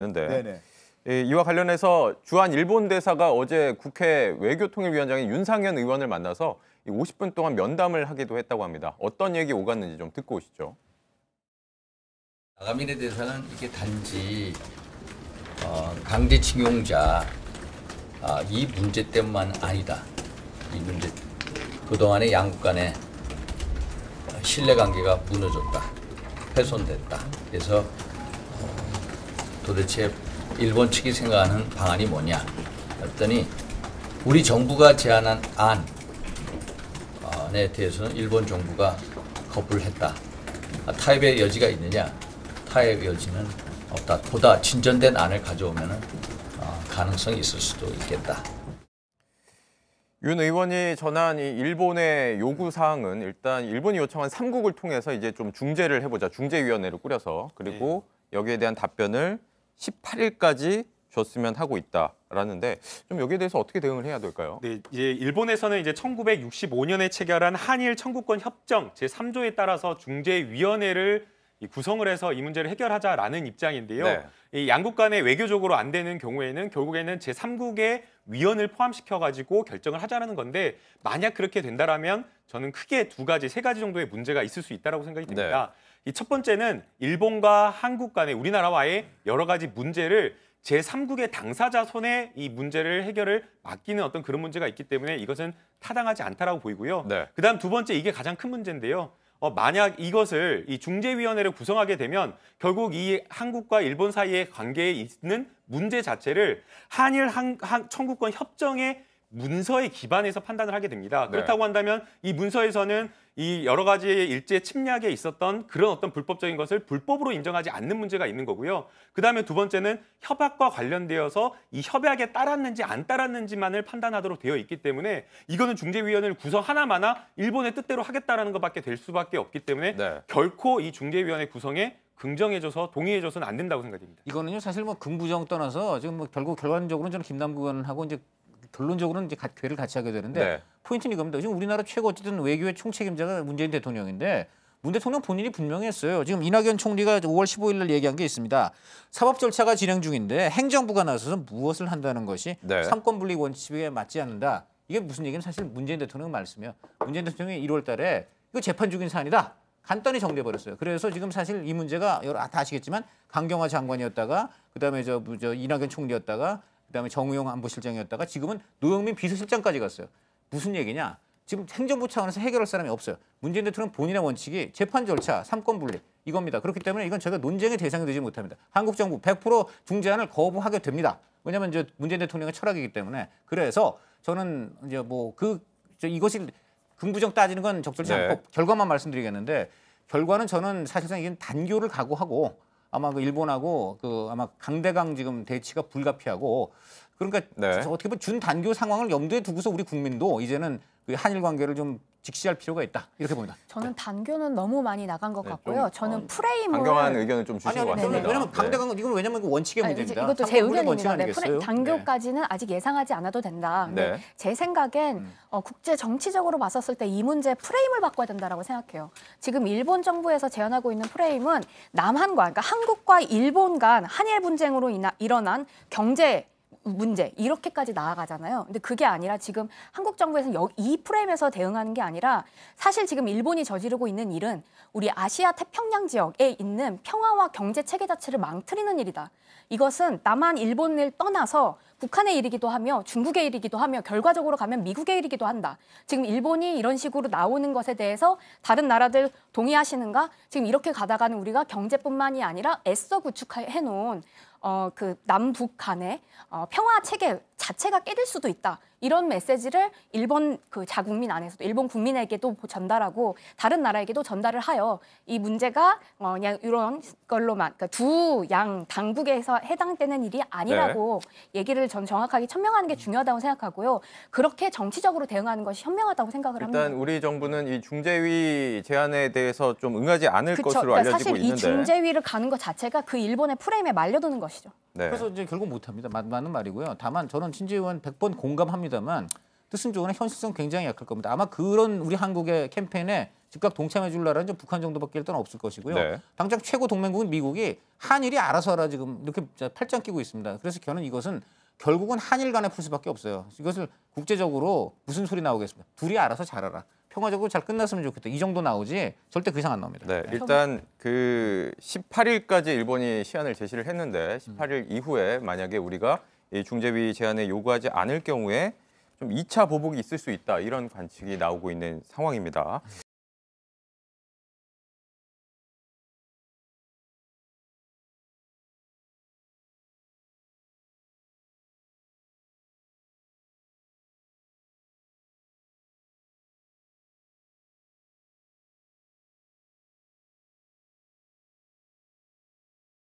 있는데 네네. 이와 관련해서 주한 일본 대사가 어제 국회 외교통일위원장인 윤상현 의원을 만나서 50분 동안 면담을 하기도 했다고 합니다. 어떤 얘기 오갔는지 좀 듣고 오시죠. 나가미네 대사는 이게 단지 강제징용자 이 문제 때문만 아니다. 이 문제 그동안의 양국 간의 신뢰관계가 무너졌다. 훼손됐다. 그래서 도대체 일본 측이 생각하는 방안이 뭐냐 했더니 우리 정부가 제안한 안에 대해서는 일본 정부가 거부를 했다. 타협의 여지가 있느냐? 타협의 여지는 없다. 보다 진전된 안을 가져오면 가능성이 있을 수도 있겠다. 윤 의원이 전한 이 일본의 요구 사항은 일단 일본이 요청한 3국을 통해서 이제 좀 중재를 해보자. 중재위원회를 꾸려서 그리고 여기에 대한 답변을 18일까지 줬으면 하고 있다라는데 좀 여기에 대해서 어떻게 대응을 해야 될까요? 네, 이제 일본에서는 이제 1965년에 체결한 한일 청구권 협정 제3조에 따라서 중재위원회를 구성을 해서 이 문제를 해결하자라는 입장인데요. 네. 이 양국 간에 외교적으로 안 되는 경우에는 결국에는 제3국의 위원을 포함시켜가지고 결정을 하자는 건데 만약 그렇게 된다라면 저는 크게 세 가지 정도의 문제가 있을 수 있다고 생각이 듭니다. 이 첫 번째는 일본과 한국 간의 우리나라와의 여러 가지 문제를 제3국의 당사자 손에 이 문제를 해결을 맡기는 어떤 그런 문제가 있기 때문에 이것은 타당하지 않다라고 보이고요. 그다음 두 번째 이게 가장 큰 문제인데요. 만약 이것을 이 중재위원회를 구성하게 되면 결국 이 한국과 일본 사이의 관계에 있는 문제 자체를 한일 청구권 협정의 문서에 기반해서 판단을 하게 됩니다. 그렇다고 한다면 이 문서에서는 이 여러 가지의 일제 침략에 있었던 그런 어떤 불법적인 것을 불법으로 인정하지 않는 문제가 있는 거고요. 그다음에 두 번째는 협약과 관련되어서 이 협약에 따랐는지 안 따랐는지만을 판단하도록 되어 있기 때문에 이거는 중재위원회를 구성 하나마나 일본의 뜻대로 하겠다라는 것밖에 될 수밖에 없기 때문에 결코 이 중재위원회 구성에 긍정해줘서 동의해줘서는 안 된다고 생각됩니다. 이거는요 사실 뭐 긍부정 떠나서 지금 뭐 결국 결과적으로는 저는 김남국 의원하고 이제 결론적으로는 이제 괴를 같이 하게 되는데 포인트는 이겁니다. 지금 우리나라 최고 어쨌든 외교의 총책임자가 문재인 대통령인데 문 대통령 본인이 분명히 했어요. 지금 이낙연 총리가 5월 15일 날 얘기한 게 있습니다. 사법 절차가 진행 중인데 행정부가 나서서 무엇을 한다는 것이 삼권 분립 원칙에 맞지 않는다. 이게 무슨 얘기는 사실 문재인 대통령 말씀이에요. 문재인 대통령이 1월 달에 이거 재판 중인 사안이다. 간단히 정리해버렸어요. 그래서 지금 사실 이 문제가 다 아시겠지만 강경화 장관이었다가 그다음에 저 이낙연 총리였다가 그다음에 정우영 안보실장이었다가 지금은 노영민 비서실장까지 갔어요. 무슨 얘기냐? 지금 행정부 차원에서 해결할 사람이 없어요. 문재인 대통령 본인의 원칙이 재판 절차, 삼권 분립 이겁니다. 그렇기 때문에 이건 저희가 논쟁의 대상이 되지 못합니다. 한국 정부 100% 중재안을 거부하게 됩니다. 왜냐하면 이제 문재인 대통령의 철학이기 때문에. 그래서 저는 이제 뭐 이것이 긍부정 따지는 건 적절치 않고 결과만 말씀드리겠는데 결과는 저는 사실상 이게 단교를 각오하고 아마 그 일본하고 아마 강대강 지금 대치가 불가피하고 그러니까 어떻게 보면 준 단교 상황을 염두에 두고서 우리 국민도 이제는 그 한일 관계를 좀 직시할 필요가 있다 이렇게 봅니다. 저는 단교는 너무 많이 나간 것 같고요. 저는 프레임을 강경한 의견을 좀 주신 것 같습니다. 왜냐하면 강대강은 이건 왜냐면 원칙의 문제입니다. 이것도 제 의견입니다. 단교까지는 아직 예상하지 않아도 된다. 제 생각엔 국제 정치적으로 봤었을 때 이 문제 프레임을 바꿔야 된다라고 생각해요. 지금 일본 정부에서 제안하고 있는 프레임은 남한과 그러니까 한국과 일본 간 한일 분쟁으로 일어난 경제 문제 이렇게까지 나아가잖아요. 근데 그게 아니라 지금 한국 정부에서는 이 프레임에서 대응하는 게 아니라 사실 지금 일본이 저지르고 있는 일은 우리 아시아 태평양 지역에 있는 평화와 경제 체계 자체를 망가뜨리는 일이다. 이것은 남한, 일본을 떠나서 북한의 일이기도 하며 중국의 일이기도 하며 결과적으로 가면 미국의 일이기도 한다. 지금 일본이 이런 식으로 나오는 것에 대해서 다른 나라들 동의하시는가? 지금 이렇게 가다가는 우리가 경제뿐만이 아니라 애써 구축해 놓은 그 남북 간의 평화 체계 자체가 깨질 수도 있다. 이런 메시지를 일본 그 자국민 안에서도 일본 국민에게도 전달하고 다른 나라에게도 전달을 하여 이 문제가 그냥 이런 걸로만 그러니까 두 양 당국에서 해당되는 일이 아니라고 얘기를 전 정확하게 천명하는 게 중요하다고 생각하고요. 그렇게 정치적으로 대응하는 것이 현명하다고 생각을 합니다. 일단 우리 정부는 이 중재위 제안에 대해서 좀 응하지 않을 것으로 그러니까 알려지고 사실 있는데 이 중재위를 가는 것 자체가 그 일본의 프레임에 말려드는 것이죠. 그래서 이제 결국 못합니다. 맞는 말이고요. 다만 저는 신재 의원 100번 공감합니다만 뜻은 좋으나 현실성 굉장히 약할 겁니다. 아마 그런 우리 한국의 캠페인에 즉각 동참해 줄 나라는 좀 북한 정도밖에 일단 없을 것이고요. 네. 당장 최고 동맹국인 미국이 한일이 알아서 하라 지금 이렇게 팔짱 끼고 있습니다. 그래서 저는 이것은 결국은 한일 간에 풀 수밖에 없어요. 이것을 국제적으로 무슨 소리 나오겠습니까? 둘이 알아서 잘하라. 평화적으로 잘 끝났으면 좋겠다. 이 정도 나오지 절대 그 이상 안 나옵니다. 네, 일단 그 18일까지 일본이 시한을 제시를 했는데 18일 이후에 만약에 우리가 이 중재위 제안에 요구하지 않을 경우에 좀 2차 보복이 있을 수 있다 이런 관측이 나오고 있는 상황입니다.